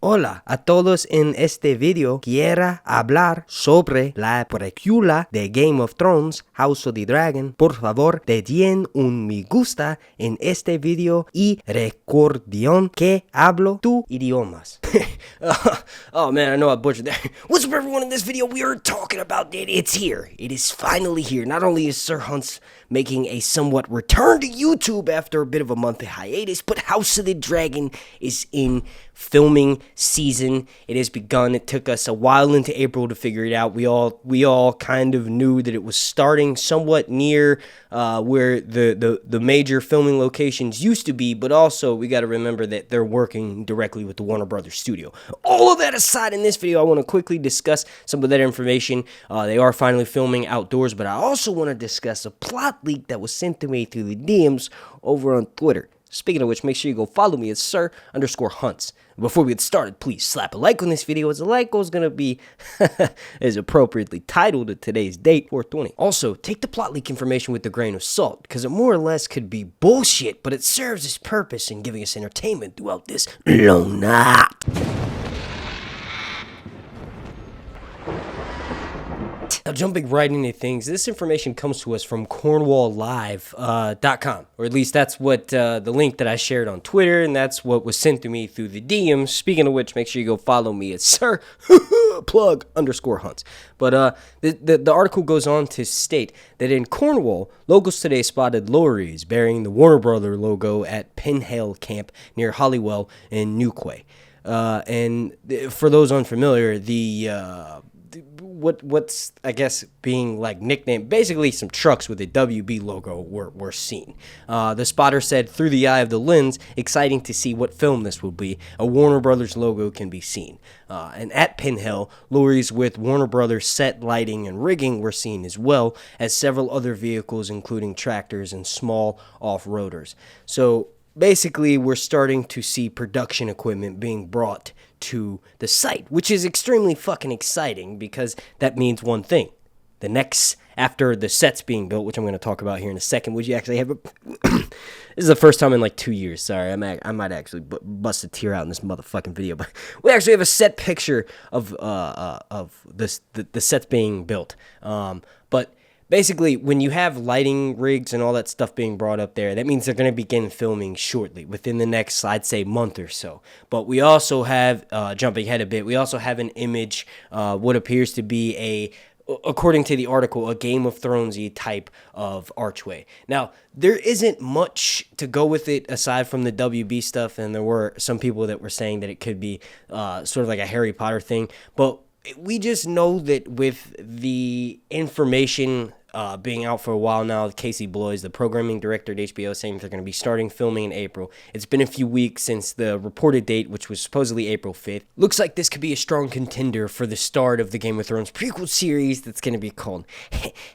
Hola a todos, en este video quiero hablar sobre la precuela de Game of Thrones, House of the Dragon. Por favor, den un me gusta en este video y recuerden que hablo tu idiomas. Oh man, I know I butchered that. What's up everyone? In this video we are talking about it. It's here. It is finally here. Not only is Sir Hunt's making a somewhat return to YouTube after a bit of a month hiatus, but House of the Dragon is in filming season. It has begun. It took us a while into April to figure it out. We all kind of knew that it was starting somewhat near where the major filming locations used to be, but also we got to remember that they're working directly with the Warner Brothers studio. All of that aside, in this video I want to quickly discuss some of that information. They are finally filming outdoors, but I also want to discuss a plot leak that was sent to me through the DMs over on Twitter. Speaking of which, make sure you go follow me at Sir_Hunts. Before we get started, please slap a like on this video, as the like goal is going to be as appropriately titled to today's date, 420. Also, take the plot leak information with a grain of salt, because it more or less could be bullshit, but it serves its purpose in giving us entertainment throughout this long night. Now, jumping right into things, this information comes to us from CornwallLive.com, or at least that's what the link that I shared on Twitter, and that's what was sent to me through the DMs. Speaking of which, make sure you go follow me at Sir_Hunts. But the article goes on to state that in Cornwall, locals today spotted lorries bearing the Warner Brother logo at Penhale Camp near Hollywell in Newquay. And for those unfamiliar, what's I guess being like nicknamed, basically some trucks with a WB logo were seen. The spotter said, through the eye of the lens, exciting to see what film this will be. A Warner Brothers logo can be seen. And at Penhale, lorries with Warner Brothers set lighting and rigging were seen, as well as several other vehicles, including tractors and small off-roaders. So basically, we're starting to see production equipment being brought to the site, which is extremely fucking exciting, because that means one thing. The next, after the set's being built, which I'm going to talk about here in a second, would you actually have this is the first time in like 2 years, sorry, I might actually bust a tear out in this motherfucking video, but we actually have a set picture of the sets being built. But basically, when you have lighting rigs and all that stuff being brought up there, that means they're going to begin filming shortly, within the next, I'd say, month or so. But we also have, jumping ahead a bit, we also have an image, what appears to be according to the article, a Game of Thrones-y type of archway. Now, there isn't much to go with it aside from the WB stuff, and there were some people that were saying that it could be sort of like a Harry Potter thing, but we just know that with the information being out for a while now, Casey Bloys, the programming director at HBO, saying they're going to be starting filming in April. It's been a few weeks since the reported date, which was supposedly April 5th. Looks like this could be a strong contender for the start of the Game of Thrones prequel series that's going to be called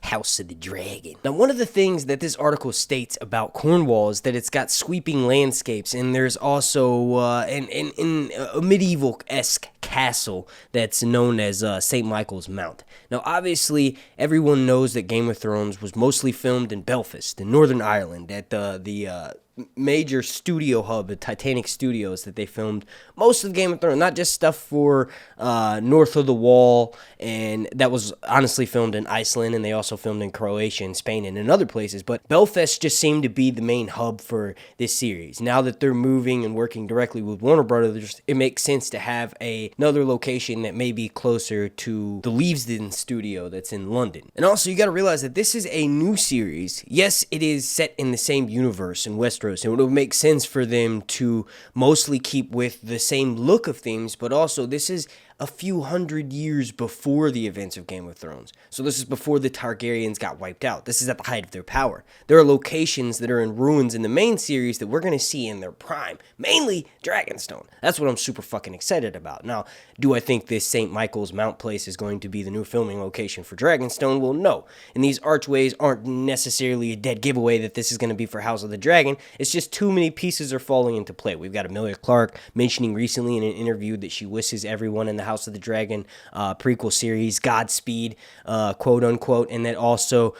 House of the Dragon. Now, one of the things that this article states about Cornwall is that it's got sweeping landscapes, and there's also a medieval-esque castle that's known as St. Michael's Mount. Now, obviously, everyone knows that Game of Thrones was mostly filmed in Belfast, in Northern Ireland, at the major studio hub, the Titanic Studios, that they filmed most of Game of Thrones, not just stuff for North of the Wall, and that was honestly filmed in Iceland, and they also filmed in Croatia and Spain and in other places, but Belfast just seemed to be the main hub for this series. Now that they're moving and working directly with Warner Brothers, it makes sense to have another location that may be closer to the Leavesden studio that's in London. And also, you gotta realize that this is a new series. Yes, it is set in the same universe in Westeros, and it would make sense for them to mostly keep with the same look of things, but also this is a few hundred years before the events of Game of Thrones. So this is before the Targaryens got wiped out. This is at the height of their power. There are locations that are in ruins in the main series that we're going to see in their prime, mainly Dragonstone. That's what I'm super fucking excited about. Now, do I think this St. Michael's Mount place is going to be the new filming location for Dragonstone? Well, no. And these archways aren't necessarily a dead giveaway that this is going to be for House of the Dragon. It's just too many pieces are falling into play. We've got Emilia Clarke mentioning recently in an interview that she wishes everyone in the House of the Dragon prequel series, Godspeed, quote unquote. And then also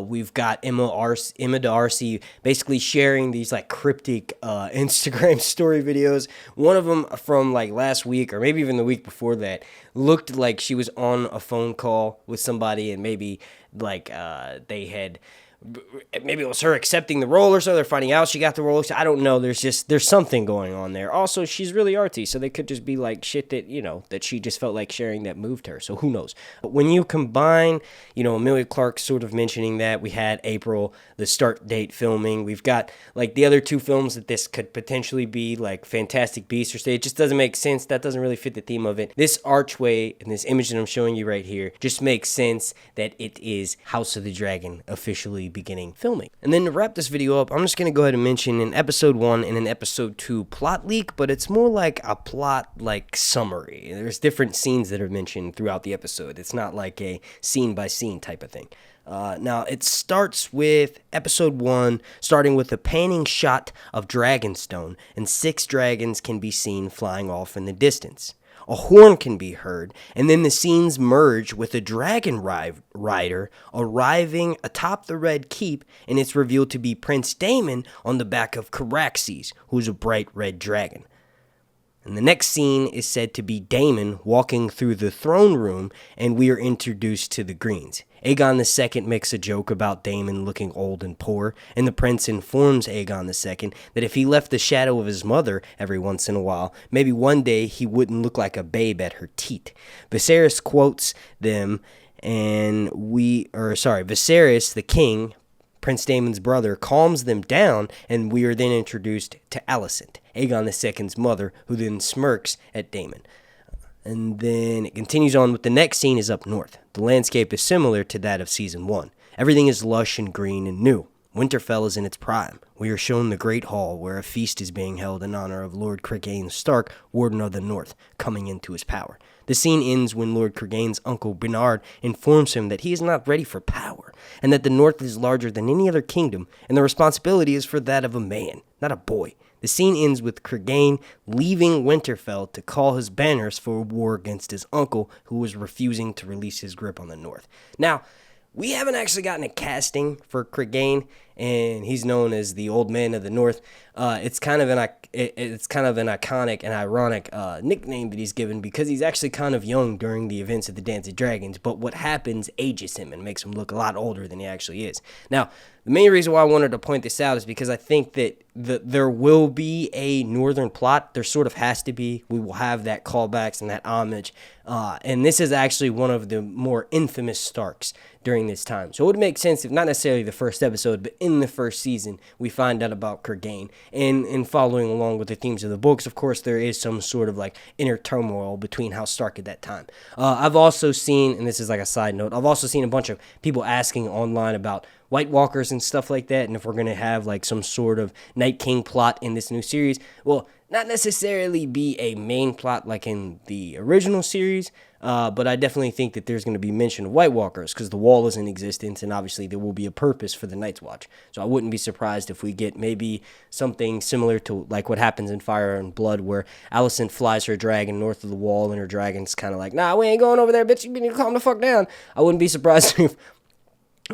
we've got Emma D'Arcy basically sharing these like cryptic Instagram story videos. One of them from like last week or maybe even the week before that looked like she was on a phone call with somebody, and maybe like maybe it was her accepting the role or so. They're finding out she got the role. I don't know. There's something going on there. Also, she's really artsy, so they could just be like shit that, that she just felt like sharing that moved her. So who knows? But when you combine, Emilia Clarke sort of mentioning that we had April, the start date filming. We've got like the other two films that this could potentially be, like Fantastic Beasts or Stay. It just doesn't make sense. That doesn't really fit the theme of it. This archway and this image that I'm showing you right here just makes sense that it is House of the Dragon officially beginning filming. And then to wrap this video up, I'm just going to go ahead and mention in episode 1 and in episode 2 plot leak, but it's more like a plot like summary. There's different scenes that are mentioned throughout the episode. It's not like a scene by scene type of thing. Now, it starts with episode 1, starting with a panning shot of Dragonstone, and 6 dragons can be seen flying off in the distance. A horn can be heard, and then the scenes merge with a dragon rider arriving atop the Red Keep, and it's revealed to be Prince Daemon on the back of Caraxes, who's a bright red dragon. And the next scene is said to be Daemon walking through the throne room, and we are introduced to the Greens. Aegon II makes a joke about Daemon looking old and poor, and the prince informs Aegon II that if he left the shadow of his mother every once in a while, maybe one day he wouldn't look like a babe at her teat. Viserys quotes them, and Viserys, the king, Prince Daemon's brother, calms them down, and we are then introduced to Alicent, Aegon II's mother, who then smirks at Daemon. And then it continues on with the next scene is up north. The landscape is similar to that of Season 1. Everything is lush and green and new. Winterfell is in its prime. We are shown the Great Hall, where a feast is being held in honor of Lord Clegane Stark, Warden of the North, coming into his power. The scene ends when Lord Clegane's uncle Bernard informs him that he is not ready for power, and that the North is larger than any other kingdom, and the responsibility is for that of a man, not a boy. The scene ends with Clegane leaving Winterfell to call his banners for a war against his uncle, who was refusing to release his grip on the North. Now, we haven't actually gotten a casting for Clegane, and he's known as the Old Man of the North. It's kind of an iconic and ironic nickname that he's given because he's actually kind of young during the events of the Dance of Dragons, but what happens ages him and makes him look a lot older than he actually is. Now, the main reason why I wanted to point this out is because I think that there will be a northern plot. There sort of has to be. We will have that callbacks and that homage. And this is actually one of the more infamous Starks during this time. So it would make sense if not necessarily the first episode, but in the first season, we find out about Clegane. And following along with the themes of the books, of course, there is some sort of like inner turmoil between House Stark at that time. I've also seen, and this is like a side note, I've also seen a bunch of people asking online about White Walkers and stuff like that, and if we're going to have like some sort of Night King plot in this new series. Well, not necessarily be a main plot like in the original series, but I definitely think that there's going to be mention of White Walkers because the Wall is in existence, and obviously there will be a purpose for the Night's Watch. So I wouldn't be surprised if we get maybe something similar to like what happens in Fire and Blood, where Alicent flies her dragon north of the Wall, and her dragon's kind of like, nah, we ain't going over there, bitch, you need to calm the fuck down. I wouldn't be surprised if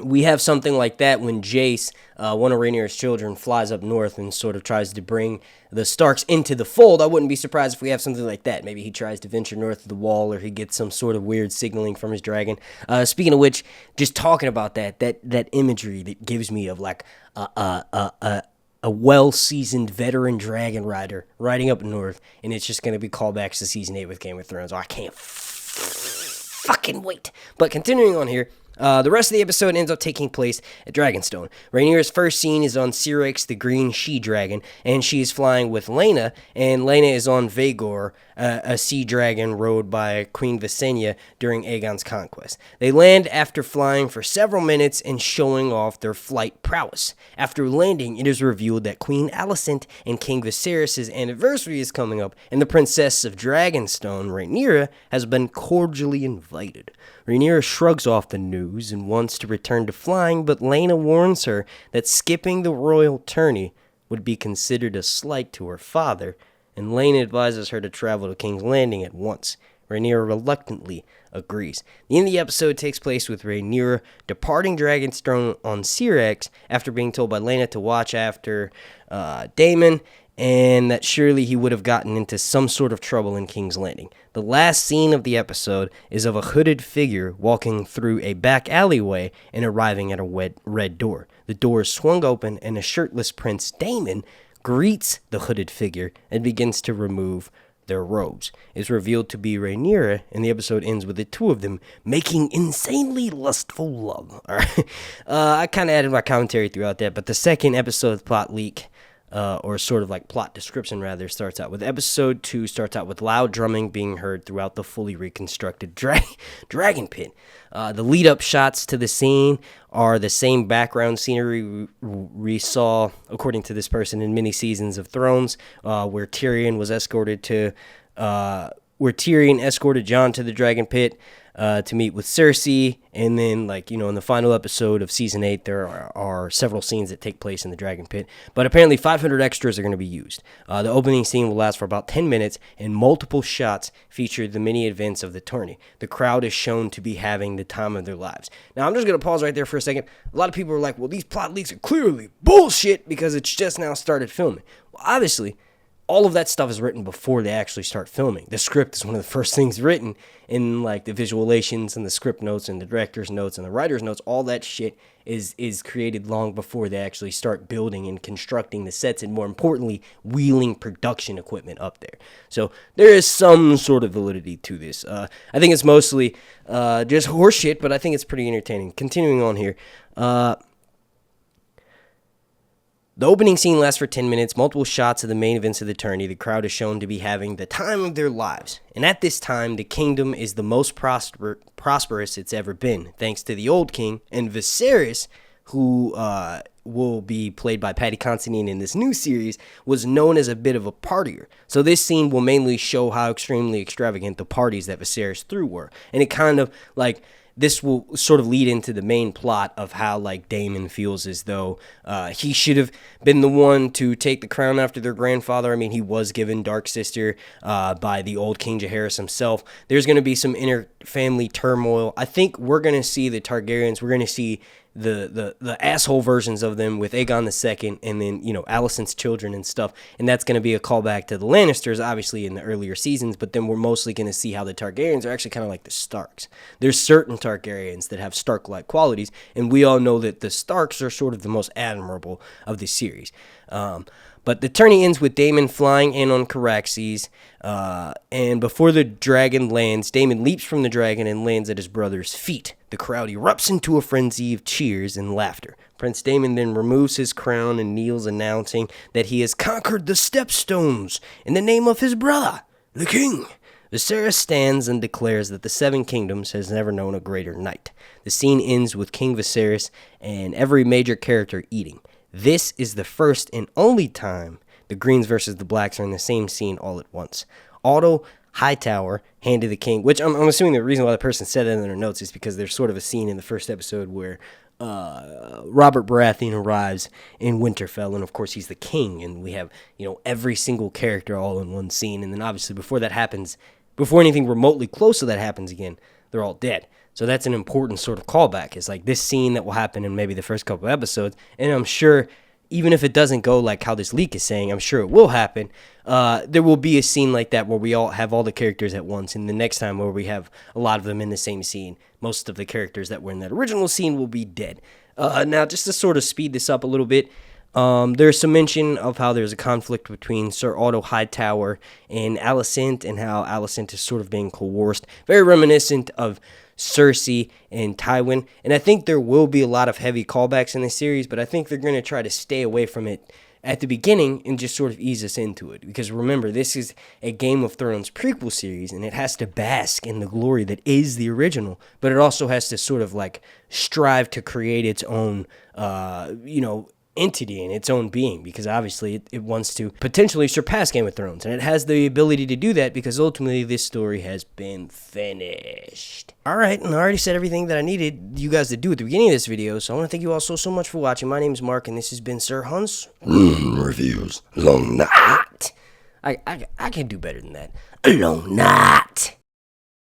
we have something like that when Jace, one of Rhaenyra's children, flies up north and sort of tries to bring the Starks into the fold. I wouldn't be surprised if we have something like that. Maybe he tries to venture north of the Wall, or he gets some sort of weird signaling from his dragon. Speaking of which, just talking about that imagery that gives me of like a well-seasoned veteran dragon rider riding up north, and it's just going to be callbacks to Season 8 with Game of Thrones. Oh, I can't fucking wait. But continuing on here, the rest of the episode ends up taking place at Dragonstone. Rhaenyra's first scene is on Syrax, the green she-dragon, and she is flying with Laena, and Laena is on Vhagar, a sea dragon rode by Queen Visenya during Aegon's conquest. They land after flying for several minutes and showing off their flight prowess. After landing, it is revealed that Queen Alicent and King Viserys' anniversary is coming up, and the Princess of Dragonstone, Rhaenyra, has been cordially invited. Rhaenyra shrugs off the news and wants to return to flying, but Laena warns her that skipping the royal tourney would be considered a slight to her father, and Laena advises her to travel to King's Landing at once. Rhaenyra reluctantly agrees. The end of the episode takes place with Rhaenyra departing Dragon's throne on Syrax after being told by Laena to watch after Daemon, and that surely he would have gotten into some sort of trouble in King's Landing. The last scene of the episode is of a hooded figure walking through a back alleyway and arriving at a red door. The door is swung open, and a shirtless Prince Daemon greets the hooded figure and begins to remove their robes. It's revealed to be Rhaenyra, and the episode ends with the two of them making insanely lustful love. All right. I kind of added my commentary throughout that, but the second episode plot leak, or sort of like plot description rather, starts out with episode 2 starts out with loud drumming being heard throughout the fully reconstructed dragon pit. The lead up shots to the scene are the same background scenery we saw, according to this person, in many seasons of Thrones, where Tyrion escorted Jon to the dragon pit to meet with Cersei, and then, in the final episode of season 8, there are several scenes that take place in the dragon pit, but apparently 500 extras are going to be used. The opening scene will last for about 10 minutes, and multiple shots feature the many events of the tourney. The crowd is shown to be having the time of their lives. Now, I'm just going to pause right there for a second. A lot of people are like, well, these plot leaks are clearly bullshit because it's just now started filming. Well, obviously, all of that stuff is written before they actually start filming. The script is one of the first things written in, the visualizations and the script notes and the director's notes and the writer's notes. All that shit is created long before they actually start building and constructing the sets, and more importantly, wheeling production equipment up there. So there is some sort of validity to this. I think it's mostly just horseshit, but I think it's pretty entertaining. Continuing on here. The opening scene lasts for 10 minutes, multiple shots of the main events of the tourney. The crowd is shown to be having the time of their lives. And at this time, the kingdom is the most prosperous it's ever been, thanks to the old king, and Viserys, who will be played by Paddy Considine in this new series, was known as a bit of a partier. So this scene will mainly show how extremely extravagant the parties that Viserys threw were. And it kind of, this will sort of lead into the main plot of how, Daemon feels as though he should have been the one to take the crown after their grandfather. I mean, he was given Dark Sister by the old King Jaehaerys himself. There's going to be some inter-family turmoil. I think we're going to see the Targaryens. We're going to see the asshole versions of them with Aegon II, and then, Alicent's children and stuff. And that's going to be a callback to the Lannisters, obviously, in the earlier seasons. But then we're mostly going to see how the Targaryens are actually kind of like the Starks. There's certain Targaryens that have Stark-like qualities, and we all know that the Starks are sort of the most admirable of the series. But the tourney ends with Daemon flying in on Caraxes, and before the dragon lands, Daemon leaps from the dragon and lands at his brother's feet. The crowd erupts into a frenzy of cheers and laughter. Prince Daemon then removes his crown and kneels, announcing that he has conquered the Stepstones in the name of his brother, the king. Viserys stands and declares that the Seven Kingdoms has never known a greater night. The scene ends with King Viserys and every major character eating. This is the first and only time the Greens versus the Blacks are in the same scene all at once. Otto Hightower handed the king, which I'm assuming the reason why the person said that in their notes is because there's sort of a scene in the first episode where Robert Baratheon arrives in Winterfell, and of course he's the king, and we have, every single character all in one scene, and then obviously before that happens, before anything remotely close to that happens again, they're all dead. So that's an important sort of callback. It's like this scene that will happen in maybe the first couple of episodes, and I'm sure even if it doesn't go like how this leak is saying, I'm sure it will happen. There will be a scene like that where we all have all the characters at once, and the next time where we have a lot of them in the same scene, most of the characters that were in that original scene will be dead. Now, just to sort of speed this up a little bit, there's some mention of how there's a conflict between Sir Otto Hightower and Alicent, and how Alicent is sort of being coerced, very reminiscent of Cersei and Tywin, and I think there will be a lot of heavy callbacks in this series, but I think they're going to try to stay away from it at the beginning and just sort of ease us into it, because remember, this is a Game of Thrones prequel series, and it has to bask in the glory that is the original, but it also has to sort of strive to create its own, entity and its own being, because obviously it wants to potentially surpass Game of Thrones, and it has the ability to do that because ultimately this story has been finished. Alright, and I already said everything that I needed you guys to do at the beginning of this video, so I want to thank you all so much for watching. My name is Mark, and this has been Sir Hunt's Reviews. Long night. I can do better than that. Long night.